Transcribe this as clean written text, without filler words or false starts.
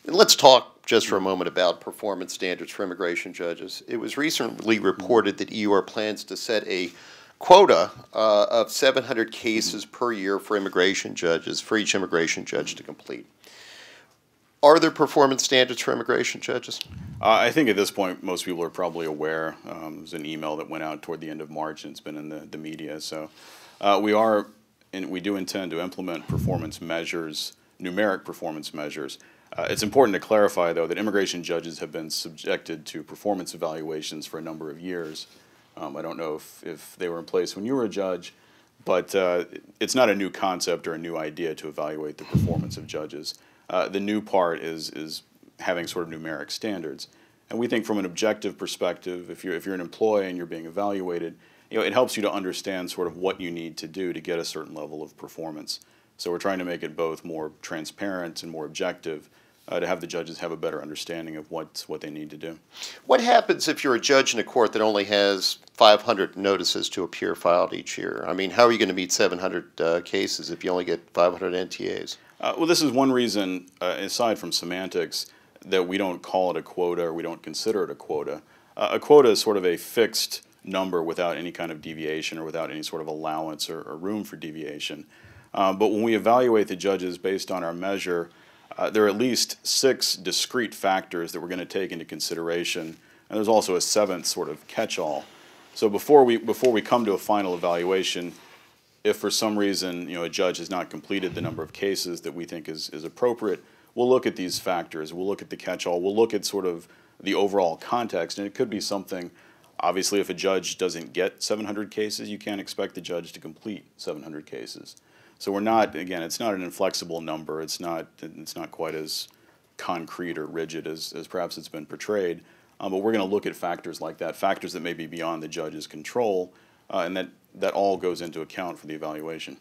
And let's talk just for a moment about performance standards for immigration judges. It was recently reported that EOIR plans to set a quota of 700 cases per year for immigration judges, for each immigration judge to complete. Are there performance standards for immigration judges? I think at this point most people are probably aware. There was an email that went out toward the end of March and it's been in the media. So we do intend to implement performance measures, numeric performance measures. It's important to clarify, though, that immigration judges have been subjected to performance evaluations for a number of years. I don't know if they were in place when you were a judge, but it's not a new concept or a new idea to evaluate the performance of judges. The new part is having sort of numeric standards. And we think from an objective perspective, if you're an employee and you're being evaluated, it helps you to understand sort of what you need to do to get a certain level of performance. So we're trying to make it both more transparent and more objective to have the judges have a better understanding of what they need to do. What happens if you're a judge in a court that only has 500 notices to appear filed each year? I mean, how are you going to meet 700 cases if you only get 500 NTAs? Well, this is one reason, aside from semantics, that we don't call it a quota or we don't consider it a quota. A quota is sort of a fixed number without any kind of deviation or without any sort of allowance or room for deviation. But when we evaluate the judges based on our measure, there are at least 6 discrete factors that we're going to take into consideration, and there's also a 7th sort of catch-all. So before we come to a final evaluation, if for some reason a judge has not completed the number of cases that we think is appropriate, we'll look at these factors. We'll look at the catch-all. We'll look at sort of the overall context, and it could be something. Obviously, if a judge doesn't get 700 cases, you can't expect the judge to complete 700 cases. So we're not, again, it's not an inflexible number. It's not quite as concrete or rigid as perhaps it's been portrayed. But we're going to look at factors like that, factors that may be beyond the judge's control, and that all goes into account for the evaluation.